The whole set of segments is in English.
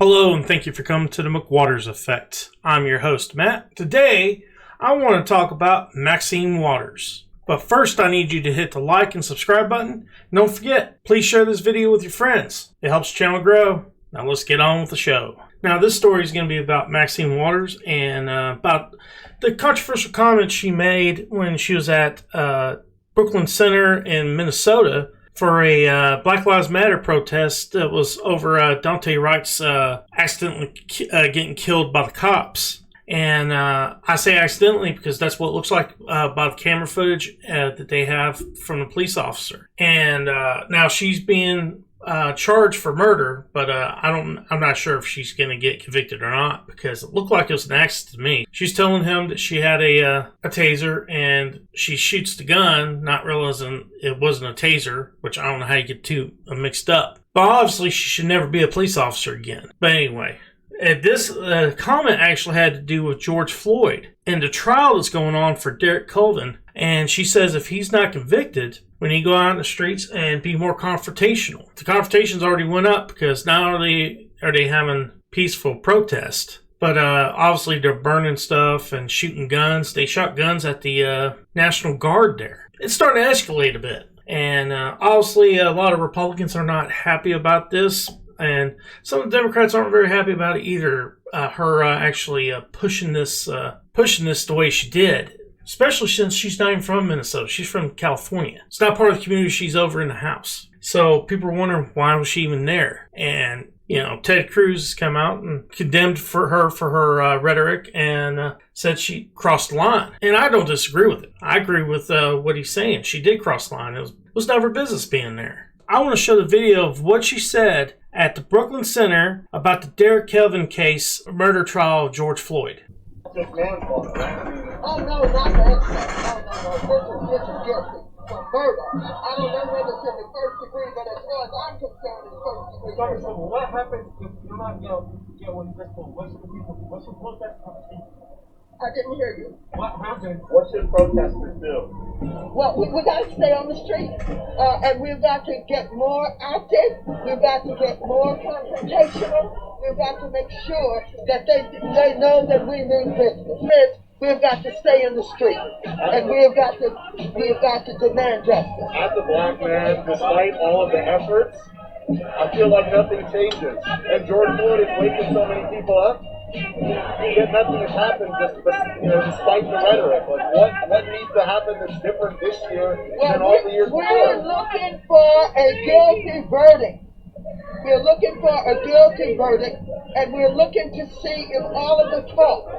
Hello, and thank you for coming to the Waters Effect. I'm your host, Matt. Today, I want to talk about Maxine Waters. But first, I need you to hit the like and subscribe button. And don't forget, please share this video with your friends. It helps the channel grow. Now let's get on with the show. Now, this story is going to be about Maxine Waters and about the controversial comments she made when she was at Brooklyn Center in Minnesota for a Black Lives Matter protest that was over Dante Wright's accidentally getting killed by the cops. And I say accidentally because that's what it looks like by the camera footage that they have from the police officer. And now she's being charged for murder, but I'm not sure if she's going to get convicted or not because it looked like it was an accident to me. She's telling him that she had a taser and she shoots the gun, not realizing it wasn't a taser, which I don't know how you get two mixed up. But obviously she should never be a police officer again. But anyway, this comment actually had to do with George Floyd and the trial that's going on for Derek Chauvin. And she says if he's not convicted, we need to go out in the streets and be more confrontational. The confrontations already went up because not only are they having peaceful protest, but obviously they're burning stuff and shooting guns. They shot guns at the National Guard there. It's starting to escalate a bit. And obviously a lot of Republicans are not happy about this. And some of the Democrats aren't very happy about it either. Her actually pushing this the way she did. Especially since she's not even from Minnesota. She's from California. It's not part of the community. She's over in the house. So people are wondering why was she even there? And, Ted Cruz has come out and condemned her rhetoric and said she crossed the line. And I don't disagree with it. I agree with what he's saying. She did cross the line. It was never business being there. I want to show the video of what she said at the Brooklyn Center about the Derek Chauvin case murder trial of George Floyd. Oh, no, not that. No. This is guilty for murder. I don't know whether it's in the first degree, but as far as I'm concerned, it's first degree murder. So what happens if you're not getting this for? What's the protest? I didn't hear you. What happens? What should protesters do? Well, we got to stay on the street, and we've got to get more active. We've got to get more confrontational. We've got to make sure that they know that we mean business. We've got to stay in the street, and we've got to demand justice. As a black man, despite all of the efforts, I feel like nothing changes. And George Floyd is waking so many people up. Yet nothing has happened, despite the rhetoric. Like, what needs to happen that's different this year than all the years before? We're looking for a guilty verdict. We're looking for a guilty verdict, and we're looking to see if all of the talk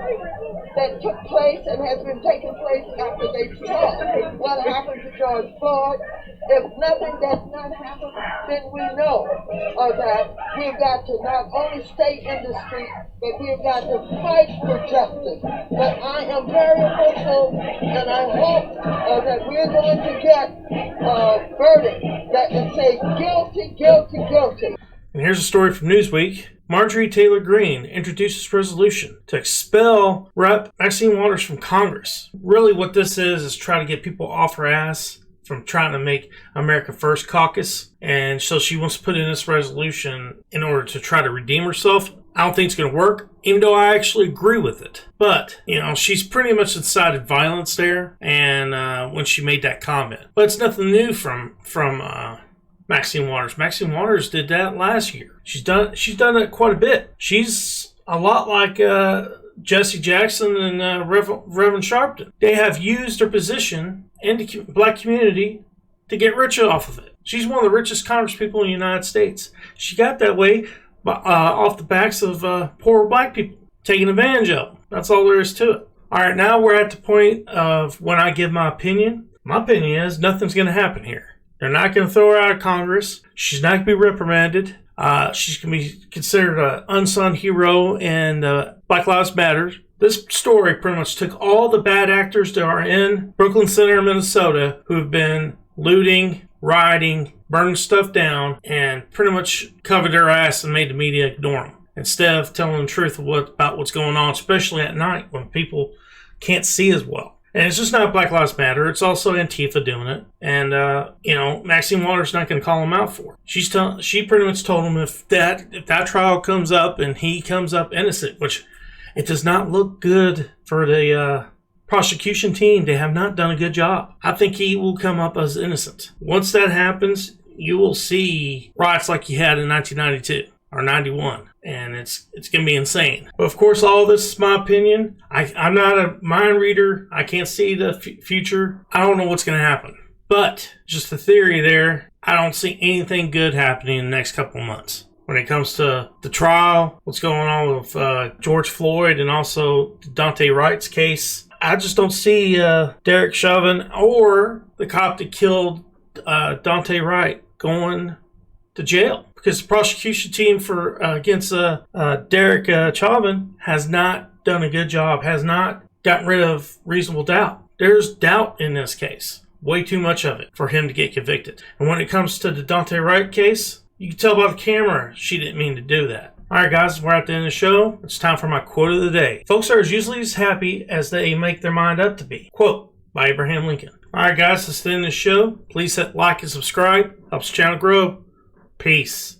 that took place and has been taking place after they saw what happened to George Floyd, if nothing does not happen, then we know that we've got to not only stay in the street, but we've got to fight for justice. But I am very hopeful, and I hope that we're going to get a verdict that will say guilty, guilty, guilty. And here's a story from Newsweek. Marjorie Taylor Greene introduces resolution to expel Rep. Maxine Waters from Congress. Really what this is try to get people off her ass from trying to make America First caucus. And so she wants to put in this resolution in order to try to redeem herself. I don't think it's going to work, even though I actually agree with it. But, she's pretty much incited violence there and when she made that comment. But it's nothing new from Maxine Waters. Maxine Waters did that last year. She's done it quite a bit. She's a lot like Jesse Jackson and Reverend Sharpton. They have used their position in the black community to get rich off of it. She's one of the richest congresspeople in the United States. She got that way off the backs of poor black people, taking advantage of them. That's all there is to it. All right, now we're at the point of when I give my opinion. My opinion is nothing's going to happen here. They're not going to throw her out of Congress. She's not going to be reprimanded. She's going to be considered an unsung hero in Black Lives Matter. This story pretty much took all the bad actors that are in Brooklyn Center, Minnesota, who've been looting, rioting, burning stuff down, and pretty much covered their ass and made the media ignore them. Instead of telling the truth about what's going on, especially at night when people can't see as well. And it's just not Black Lives Matter. It's also Antifa doing it. And, Maxine Waters not going to call him out for it. She pretty much told him if that trial comes up and he comes up innocent, which it does not look good for the prosecution team. They have not done a good job. I think he will come up as innocent. Once that happens, you will see riots like you had in 1992 or 91. And it's going to be insane. But of course, all this is my opinion. I'm not a mind reader. I can't see the future. I don't know what's going to happen. But just the theory there, I don't see anything good happening in the next couple of months. When it comes to the trial, what's going on with George Floyd and also Dante Wright's case, I just don't see Derek Chauvin or the cop that killed Dante Wright going to jail. Because the prosecution team for against Derek Chauvin has not done a good job, has not gotten rid of reasonable doubt. There's doubt in this case. Way too much of it for him to get convicted. And when it comes to the Dante Wright case, you can tell by the camera she didn't mean to do that. Alright guys, we're at the end of the show. It's time for my quote of the day. Folks are usually as happy as they make their mind up to be. Quote by Abraham Lincoln. Alright guys, that's the end of the show. Please hit like and subscribe. Helps the channel grow. Peace.